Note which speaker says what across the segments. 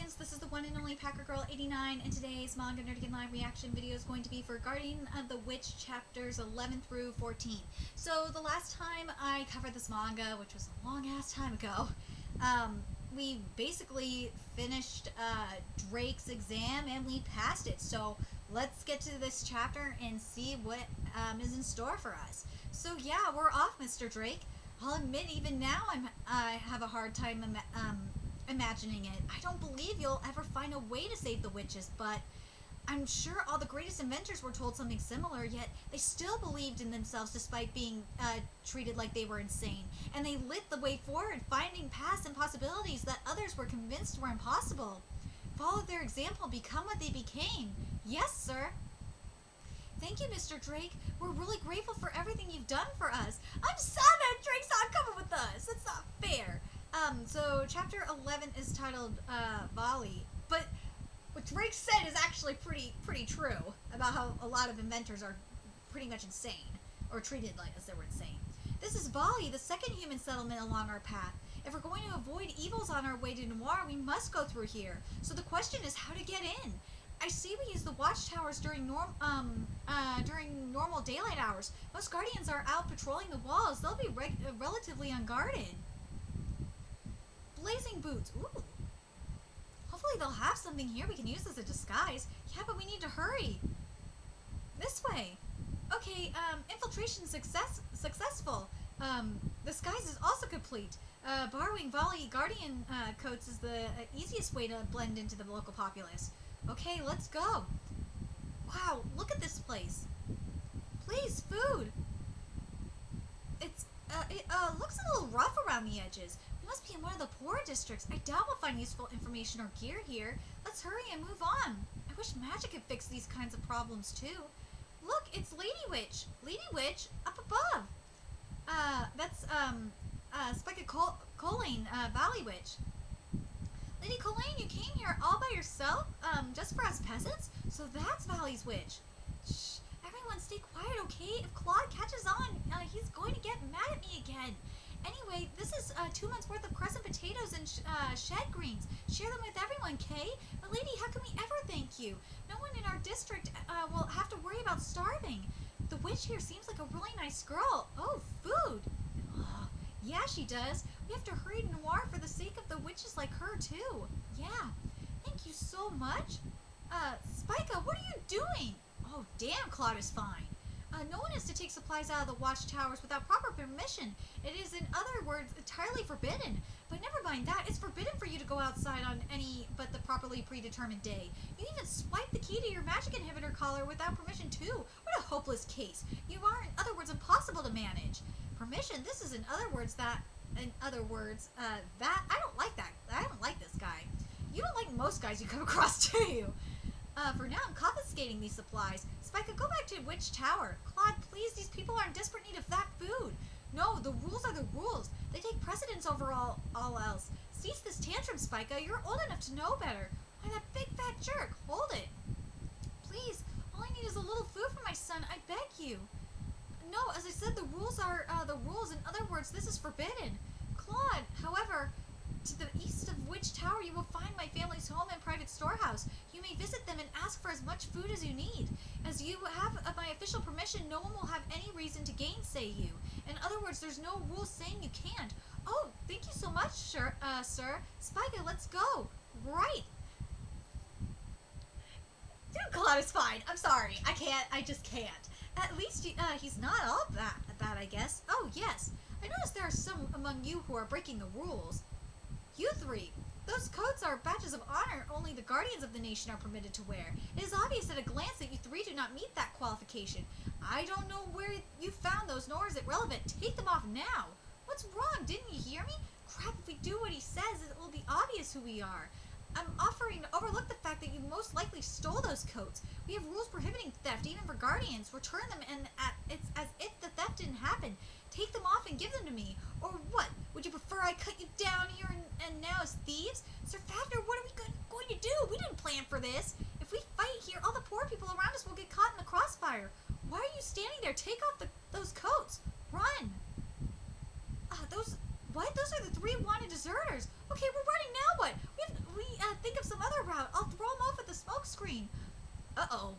Speaker 1: Guardians, this is the one and only Packer Girl 89, and today's Manga Nerdy Live reaction video is going to be for Guardian of the Witch chapters 11 through 14. So the last time I covered this manga, which was a long ass time ago, we basically finished Drake's exam and we passed it. So let's get to this chapter and see what is in store for us. So yeah, we're off, Mr. Drake. I'll admit, even now I have a hard time imagining it. I don't believe you'll ever find a way to save the witches, but I'm sure all the greatest inventors were told something similar, yet they still believed in themselves despite being treated like they were insane. And they lit the way forward, finding paths and possibilities that others were convinced were impossible. Follow their example, become what they became. Yes, sir. Thank you, Mr. Drake. We're really grateful for everything you've done for us. I'm sad that Drake's not coming with us. That's not fair. So chapter 11 is titled VALLI, but what Drake said is actually pretty true about how a lot of inventors are pretty much insane, or treated like as they were insane. This is VALLI, the second human settlement along our path. If we're going to avoid evils on our way to Noir, we must go through here. So the question is how to get in. I see we use the watchtowers during normal daylight hours. Most guardians are out patrolling the walls. They'll be relatively unguarded. Blazing boots. Ooh. Hopefully they'll have something here we can use as a disguise. Yeah, but we need to hurry. This way. Okay, infiltration successful. Disguise is also complete. Borrowing VALLI Guardian coats is the easiest way to blend into the local populace. Okay, let's go. Wow, look at this place. Please, food. It looks a little rough around the edges. We must be in one of the poorer districts. I doubt we'll find useful information or gear here. Let's hurry and move on. I wish magic could fix these kinds of problems too. Look, it's Lady Witch. Lady Witch up above. That's Spike Colleen, Valley Witch. Lady Colleen, you came here all by yourself, just for us peasants? So that's Valley's witch. Shh, everyone stay quiet, okay? If Claude catches on, he's going to get mad at me again. Anyway, this is 2 months worth of crescent potatoes and shed greens. Share them with everyone, Kay? But lady, how can we ever thank you? No one in our district will have to worry about starving. The witch here seems like a really nice girl. Oh, food. Yeah, she does. We have to hurry to Noir for the sake of the witches like her, too. Yeah. Thank you so much. Spica, what are you doing? Oh, damn, Claude is fine. No one is to take supplies out of the watchtowers without proper permission. It is, in other words, entirely forbidden. But never mind that. It's forbidden for you to go outside on any but the properly predetermined day. You even swipe the key to your magic inhibitor collar without permission, too. What a hopeless case. You are, in other words, impossible to manage. Permission? This is, in other words, that... that... I don't like that. I don't like this guy. You don't like most guys you come across, do you? For now, I'm confiscating these supplies. Spica, go back to Witch Tower. Claude, please, these people are in desperate need of that food. No, the rules are the rules. They take precedence over all else. Cease this tantrum, Spica. You're old enough to know better. Why, that big fat jerk. Hold it. Please, all I need is a little food for my son. I beg you. No, as I said, the rules are the rules. In other words, this is forbidden. Claude, however, to the east of Witch Tower, you will find my family's home and private storehouse. You may visit them and ask for as much food as you need. As you have my official permission, no one will have any reason to gainsay you. In other words, there's no rule saying you can't. Oh, thank you so much, sir. Spica, let's go. Right. Dude, Claude is fine. I'm sorry. I just can't. At least he's not all bad, I guess. Oh, yes. I noticed there are some among you who are breaking the rules. You three. Those coats are badges of honor only the guardians of the nation are permitted to wear. It is obvious at a glance that you three do not meet that qualification. I don't know where you found those, nor is it relevant. Take them off now. What's wrong? Didn't you hear me? Crap, if we do what he says, it will be obvious who we are. I'm offering to overlook the fact that you most likely stole those coats. We have rules prohibiting theft, even for guardians. Return them, and it's as if the theft didn't happen. Take them off and give them to me. Or what? Would you prefer I cut you down here and now as thieves? Sir Fafner, what are we going to do? We didn't plan for this. If we fight here, all the poor people around us will get caught in the crossfire. Why are you standing there? Take off those coats. Run. What? Those are the 3 wanted deserters. Okay, we're running now. What? We think of some other route. I'll throw them off with the smoke screen. Uh-oh.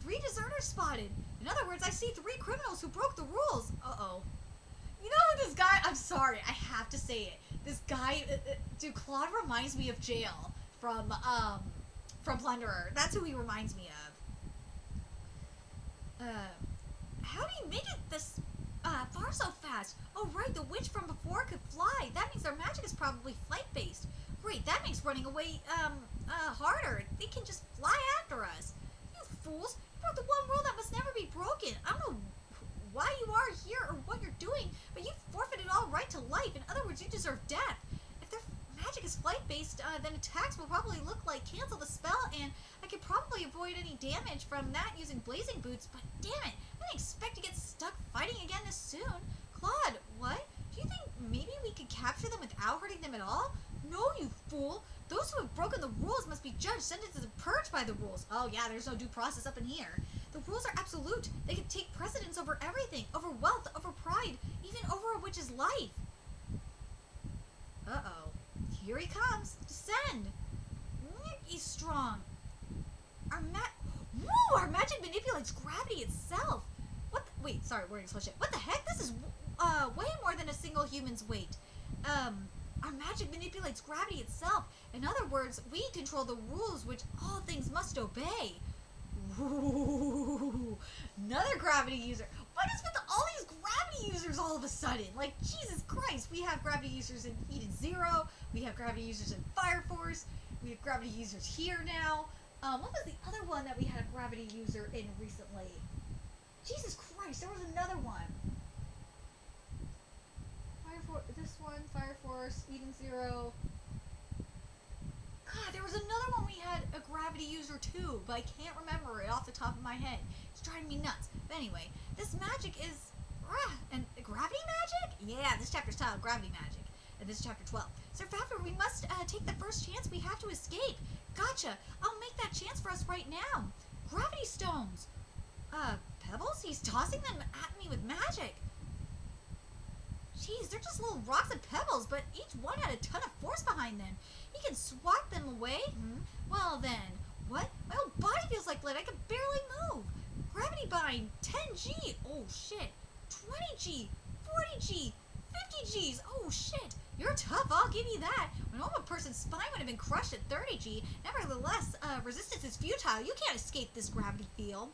Speaker 1: 3 deserters spotted. In other words, I see 3 criminals who broke the rules. Uh-oh. You know who this guy... I'm sorry, I have to say it. This guy... dude, Claude reminds me of Jail from Plunderer. That's who he reminds me of. How do you make it this far so fast? Oh, right, the witch from before could fly. That means their magic is probably flight-based. Great, that makes running away, harder. They can just fly after us. You fools. You broke the one rule that must never be broken. I don't know why you are here or what you're doing, but you forfeited all right to life. In other words, you deserve death. If their magic is flight-based, then attacks will probably look like cancel the spell, and I could probably avoid any damage from that using blazing boots, but damn it, I didn't expect to get stuck fighting again this soon. Claude, what? Do you think maybe we could capture them without hurting them at all? No, you fool. Those who have broken the rules must be judged, sentenced to purge by the rules. Oh yeah, there's no due process up in here. The rules are absolute. They can take precedence over everything, over wealth, over pride, even over a witch's life. Uh-oh. Here he comes. Descend. He's strong. Our magic manipulates gravity itself. Wait, sorry, we're gonna switch it. What the heck? This is way more than a single human's weight. Our magic manipulates gravity itself. In other words, we control the rules which all things must obey. Ooh, another gravity user. What is with all these gravity users all of a sudden? Like, Jesus Christ, we have gravity users in Eden Zero, we have gravity users in Fire Force, we have gravity users here now. What was the other one that we had a gravity user in recently? Jesus Christ, there was another one. This one, Fire Force, Eden Zero. God, there was another one we had a gravity user too, but I can't remember it off the top of my head. It's driving me nuts. But anyway, this magic is... and gravity magic? Yeah, this chapter's titled Gravity Magic. And this is chapter 12. Sir Fafnir, we must take the first chance we have to escape. Gotcha. I'll make that chance for us right now. Gravity stones. Pebbles? He's tossing them at me with magic. Jeez, they're just little rocks and pebbles, but each one had a ton of force behind them. He can swat them away? Well then, what? My whole body feels like lead. I can barely move. Gravity bind, 10G. Oh shit. 20G, 40G, 50Gs. Oh shit. You're tough, I'll give you that. A normal person's spine would have been crushed at 30G. Nevertheless, resistance is futile. You can't escape this gravity field.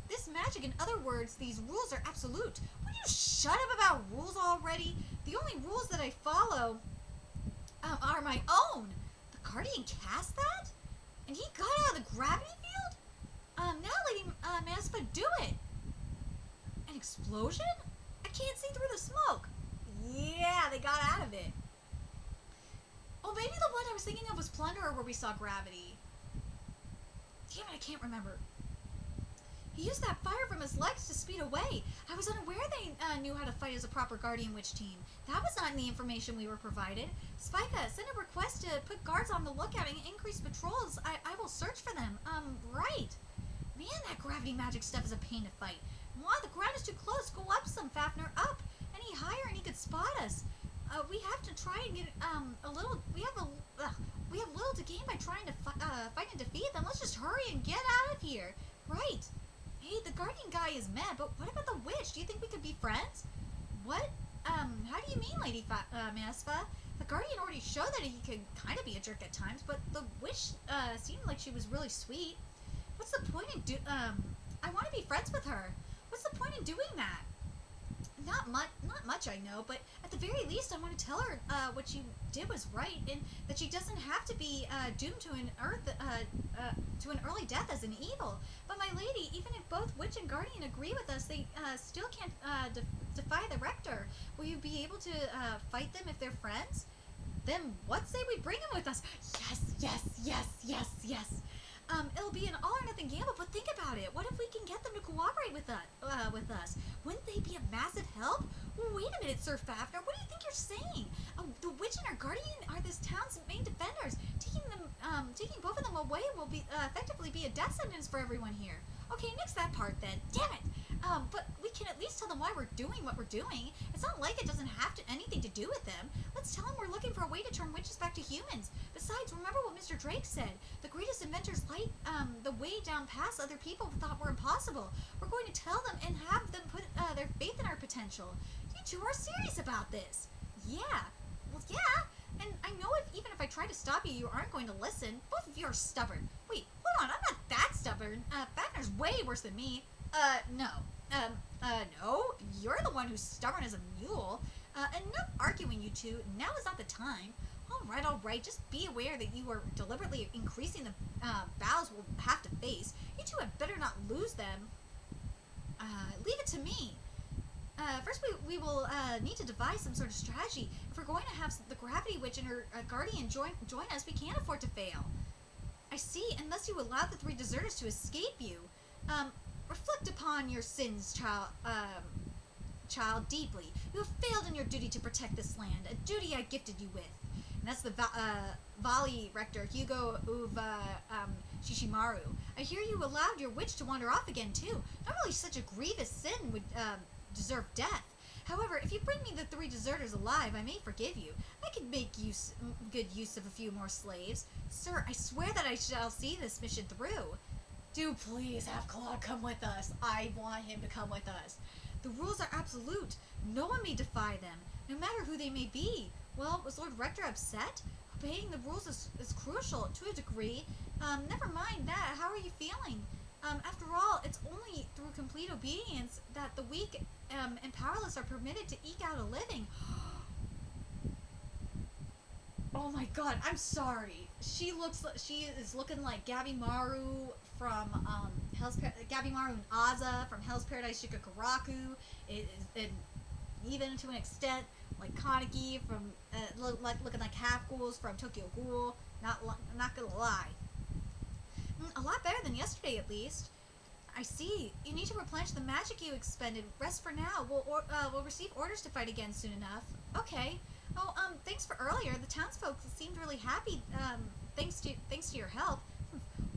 Speaker 1: This magic, in other words, these rules are absolute. Would you shut up about rules already? The only rules that I follow are my own. The Guardian cast that? And he got out of the gravity field? Now Lady Maspa, do it. An explosion? I can't see through the smoke. Yeah, they got out of it. Oh, maybe the one I was thinking of was Plunderer where we saw gravity. Damn it, I can't remember. He used that fire from his legs to speed away. I was unaware they knew how to fight as a proper Guardian Witch team. That was not in the information we were provided. Spica, send a request to put guards on the lookout and increase patrols. I will search for them. Right. Man, that gravity magic stuff is a pain to fight. Wow, the ground is too close. Go up some, Fafnir, up. Any higher and he could spot us. We have to try and get a little... We have little to gain by trying to fight and defeat them. Let's just hurry and get out of here. Right. Hey, the Guardian guy is mad, but what about the witch? Do you think we could be friends? What? How do you mean, Lady Maspa? The Guardian already showed that he could kind of be a jerk at times, but the witch seemed like she was really sweet. What's the point in I want to be friends with her. What's the point in doing that? Not much, I know, but at the very least, I want to tell her what she did was right, and that she doesn't have to be doomed to an early death as an evil. But my lady, even if both Witch and Guardian agree with us, they still can't defy the Rector. Will you be able to fight them if they're friends? Then what say we bring them with us? Yes, yes, yes, yes, yes. It'll be an all or nothing gamble, but think about it. What if we can get them to cooperate with us? Wouldn't they be a massive help? Wait a minute, Sir Fafnir. What do you think you're saying? The witch and her guardian are this town's main defenders. Taking both of them away will be effectively be a death sentence for everyone here. Okay, nix that part then. Damn it! But we can at least tell them why we're doing what we're doing. It's not like it doesn't have anything to do with them. Let's tell them we're looking for a way to turn witches back to humans. Besides, remember what Mr. Drake said. The greatest inventors light the way down past other people thought were impossible. We're going to tell them and have them put their faith in our potential. You two are serious about this. Yeah. Well, yeah. And I know even if I try to stop you, you aren't going to listen. Both of you are stubborn. Wait, hold on. I'm not that stubborn. Wagner's way worse than me. No. No. You're the one who's stubborn as a mule. Enough arguing, you two. Now is not the time. All right. Just be aware that you are deliberately increasing the battles we'll have to face. You two had better not lose them. Leave it to me. First, we will need to devise some sort of strategy. If we're going to have the Gravity Witch and her guardian join us, we can't afford to fail. I see, unless you allow the 3 deserters to escape you. Reflect upon your sins, child, deeply. You have failed in your duty to protect this land, a duty I gifted you with. And that's the VALLI rector, Hugo Shishimaru. I hear you allowed your witch to wander off again, too. Not really such a grievous sin would deserve death. However, if you bring me the 3 deserters alive, I may forgive you. I could make good use of a few more slaves. Sir, I swear that I shall see this mission through. Do please have Claude come with us. I want him to come with us. The rules are absolute. No one may defy them, no matter who they may be. Well, was Lord Rector upset? Obeying the rules is crucial, to a degree. Never mind that. How are you feeling? After all, it's only through complete obedience that the weak and powerless are permitted to eke out a living. Oh my god, I'm sorry. She is looking like Gabimaru from Gabimaru and Aza from Hell's Paradise Shikagaraku. And even to an extent, like Kaneki from looking like half ghouls from Tokyo Ghoul. Not gonna lie. A lot better than yesterday, at least. I see. You need to replenish the magic you expended. Rest for now. We'll receive orders to fight again soon enough. Okay. Oh, thanks for earlier. The townsfolk seemed really happy, thanks to your help.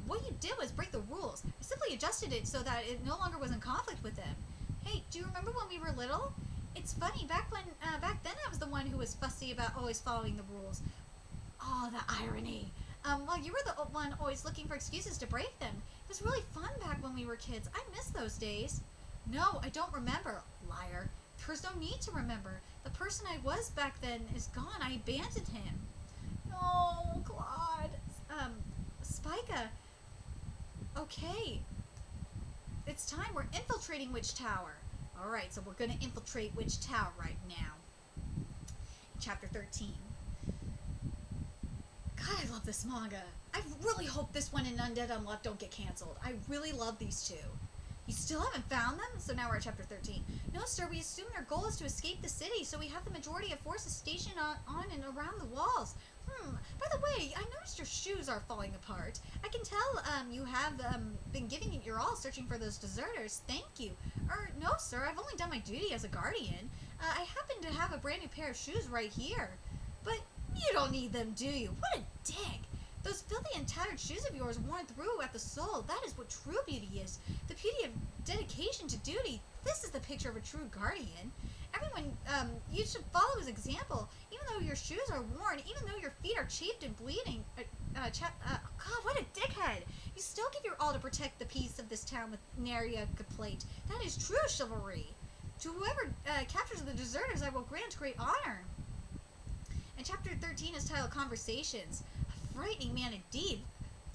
Speaker 1: What you did was break the rules. I simply adjusted it so that it no longer was in conflict with them. Hey, do you remember when we were little? It's funny, back then I was the one who was fussy about always following the rules. Oh, the irony. Well, you were the one always looking for excuses to break them. It was really fun back when we were kids. I miss those days. No, I don't remember. Liar. There's no need to remember. The person I was back then is gone. I abandoned him. No, Claude. Spica. Okay. It's time. We're infiltrating Witch Tower. Alright, so we're going to infiltrate Witch Tower right now. Chapter 13. God, I love this manga. I really hope this one and Undead Unluck don't get canceled. I really love these two. You still haven't found them? So now we're at chapter 13. No, sir, we assume their goal is to escape the city, so we have the majority of forces stationed on and around the walls. By the way, I noticed your shoes are falling apart. I can tell, you have, been giving it your all searching for those deserters. Thank you. No, sir, I've only done my duty as a guardian. I happen to have a brand new pair of shoes right here. But you don't need them, do you? What a dick! Those filthy and tattered shoes of yours worn through at the sole, that is what true beauty is. The beauty of dedication to duty. This is the picture of a true guardian. Everyone, you should follow his example. Even though your shoes are worn, even though your feet are chafed and bleeding, God, what a dickhead! You still give your all to protect the peace of this town with nary a complaint. That is true chivalry. To whoever captures the deserters, I will grant great honor. And chapter 13 is titled Conversations. A frightening man indeed.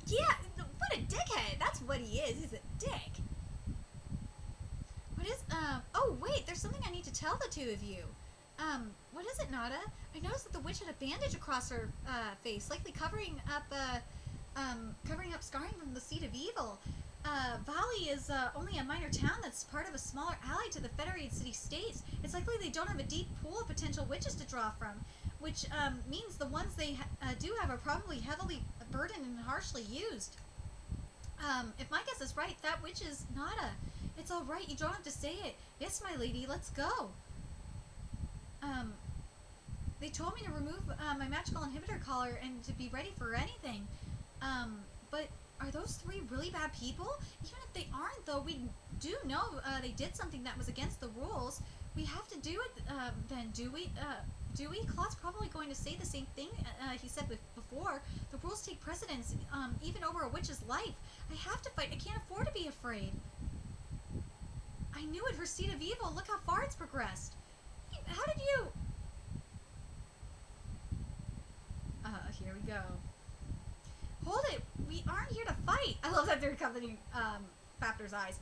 Speaker 1: Yeah, what a dickhead. That's what he is. He's a dick. What is, oh wait, there's something I need to tell the two of you. What is it, Nada? I noticed that the witch had a bandage across her, face, likely covering up scarring from the seed of evil. VALLI is, only a minor town that's part of a smaller ally to the Federated City-States. It's likely they don't have a deep pool of potential witches to draw from, which, means the ones they do have are probably heavily burdened and harshly used. If my guess is right, that witch is Nada. It's all right. You don't have to say it. Yes, my lady. Let's go. They told me to remove my magical inhibitor collar and to be ready for anything. But Are those three really bad people? Even if they aren't, though, we do know they did something that was against the rules. We have to do it, then, do we? Do we? Claude's probably going to say the same thing he said before. The rules take precedence, even over a witch's life. I have to fight. I can't afford to be afraid. I knew it, her seed of evil. Look how far it's progressed. How did you... Here we go. Hold it. We aren't here to fight. I love that they're covering Fafner's eyes.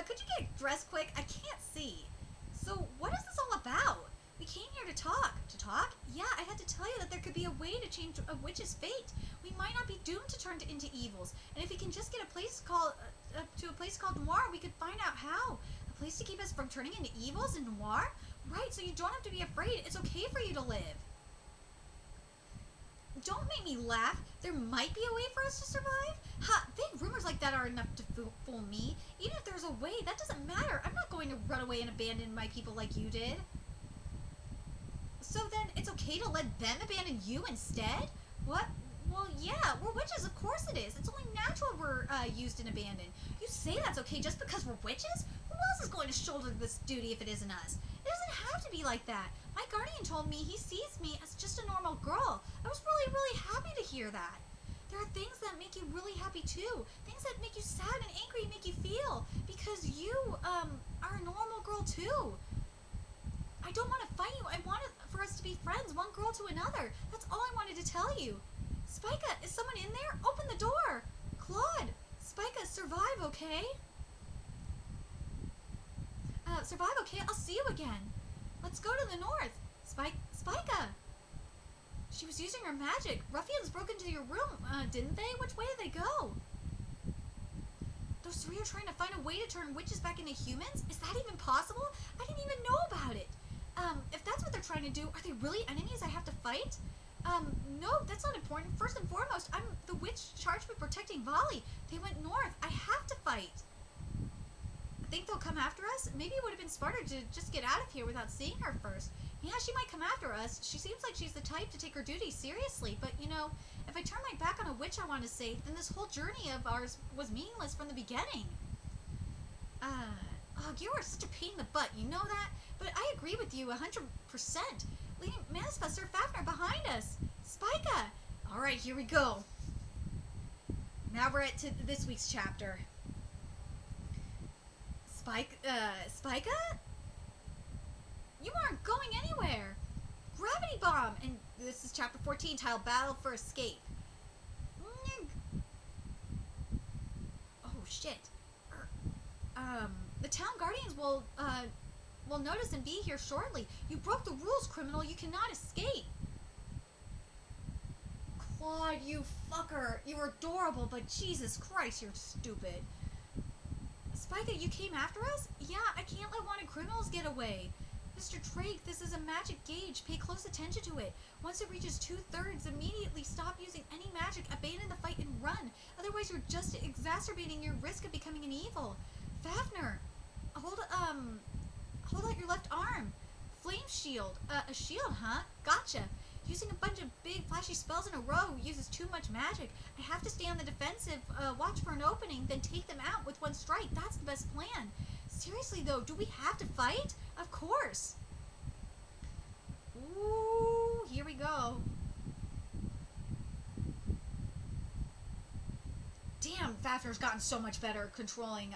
Speaker 1: Could you get dressed quick? I can't see. So, what is this all about? We came here to talk. To talk? Yeah, I had to tell you that there could be a way to change a witch's fate. We might not be doomed to turn into evils. And if we can just get a place called, to a place called Noir, we could find out how. A place to keep us from turning into evils in Noir? Right, so you don't have to be afraid. It's okay for you to live. Don't make me laugh. There might be a way for us to survive. Ha! Vague rumors like that are enough to fool me. Even if there's a way, that doesn't matter. I'm not going to run away and abandon my people like you did. So then, it's okay to let them abandon you instead? What? Well, yeah, we're witches, of course it is. It's only natural we're used and abandoned. You say that's okay just because we're witches? Who else is going to shoulder this duty if it isn't us? It doesn't have to be like that. My guardian told me he sees me as just a normal girl. I was really, really happy to hear that. There are things that make you really happy too. Things that make you sad and angry and make you feel. Because you, are a normal girl too. I don't want to fight you. I want for us to be friends, one girl to another. That's all I wanted to tell you. Spica, is someone in there? Open the door. Claude, Spica, survive, okay? Survive, okay? I'll see you again. Let's go to the north. Spica. She was using her magic. Ruffians broke into your room, didn't they? Which way did they go? Those three are trying to find a way to turn witches back into humans? Is that even possible? I didn't even know about it. If that's what they're trying to do, are they really enemies I have to fight? No, that's not important. First and foremost, I'm the witch charged with protecting VALLI. They went north. I have to fight. Think they'll come after us? Maybe it would have been smarter to just get out of here without seeing her first. Yeah, she might come after us. She seems like she's the type to take her duties seriously, but you know, if I turn my back on a witch I want to save, then this whole journey of ours was meaningless from the beginning. You are such a pain in the butt, you know that? But I agree with you 100%. Leaving Manifestor Fafner behind us. Spica! Alright, here we go. Now we're at this week's chapter. Spica? You aren't going anywhere. Gravity bomb! And this is chapter 14, titled Battle for Escape. Oh, shit. The town guardians will notice and be here shortly. You broke the rules, criminal. You cannot escape. Claude, you fucker. You're adorable, but Jesus Christ, you're stupid. Spica, you came after us? Yeah, I can't let wanted criminals get away. Mr. Drake, this is a magic gauge. Pay close attention to it. Once it reaches 2/3, immediately stop using any magic, abandon the fight, and run. Otherwise, you're just exacerbating your risk of becoming an evil. Fafner, hold out your left arm. Flame shield. A shield, huh? Gotcha. Using a bunch of big, flashy spells in a row uses too much magic. I have to stay on the defensive, watch for an opening, then take them out with one strike. That's the best plan. Seriously, though, do we have to fight? Of course. Ooh, here we go. Damn, Fafner's gotten so much better at controlling,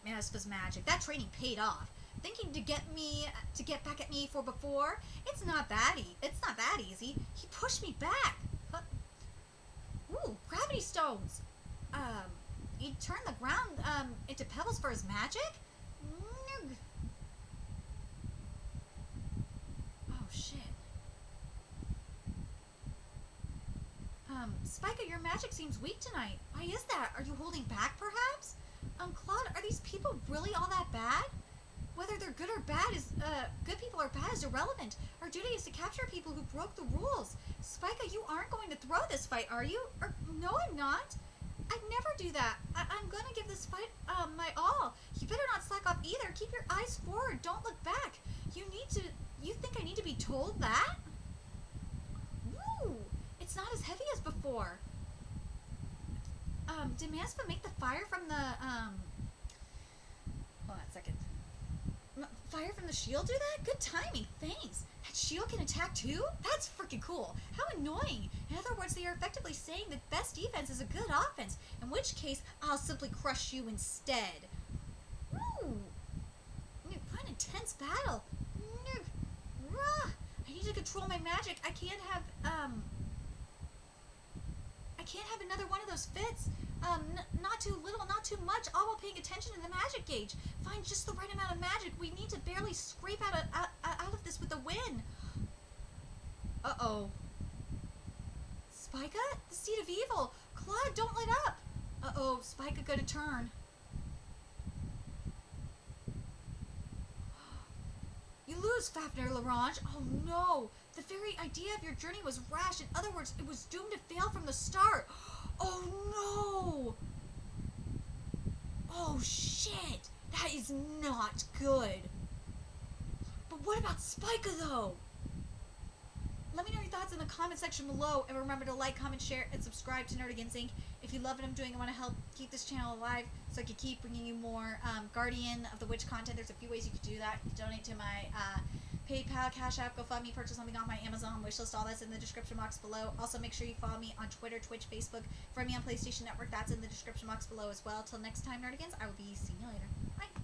Speaker 1: Manifestor's magic. That training paid off. Thinking to get back at me for before? It's not that easy. He pushed me back. Huh? Ooh, gravity stones. He turned the ground, into pebbles for his magic? Oh, shit. Spica, your magic seems weak tonight. Why is that? Are you holding back, perhaps? Claude, are these people really all that bad? Whether they're good or bad is, good people or bad is irrelevant. Our duty is to capture people who broke the rules. Spica, you aren't going to throw this fight, are you? No, I'm not. I'd never do that. I'm gonna give this fight, my all. You better not slack off either. Keep your eyes forward. Don't look back. You think I need to be told that? Woo! It's not as heavy as before. did Maspa make the fire from the, hold on a second. Fire from the shield do that? Good timing, thanks. That shield can attack too? That's freaking cool. How annoying. In other words, they are effectively saying that best defense is a good offense, in which case, I'll simply crush you instead. Ooh. Quite an intense battle. I need to control my magic. I can't have another one of those fits. Not too little, not too much, all while paying attention to the magic gauge. Find just the right amount of magic. We need to barely scrape out of this with a win. Uh-oh. Spica? The seed of evil. Claude, don't let up. Uh-oh, Spica gonna turn. You lose, Fafnir Larange. Oh no. The very idea of your journey was rash. In other words, it was doomed to fail from the start. Oh no! Oh shit! That is not good. But what about Spica though? Let me know your thoughts in the comment section below, and remember to like, comment, share, and subscribe to Nerdigans Inc. If you love what I'm doing and want to help keep this channel alive so I can keep bringing you more Guardian of the Witch content, there's a few ways you can do that. You can donate to my PayPal, Cash App, GoFundMe, purchase something off my Amazon wishlist, all that's in the description box below. Also, make sure you follow me on Twitter, Twitch, Facebook, friend me on PlayStation Network, that's in the description box below as well. Till next time, Nerdigans, I will be seeing you later. Bye!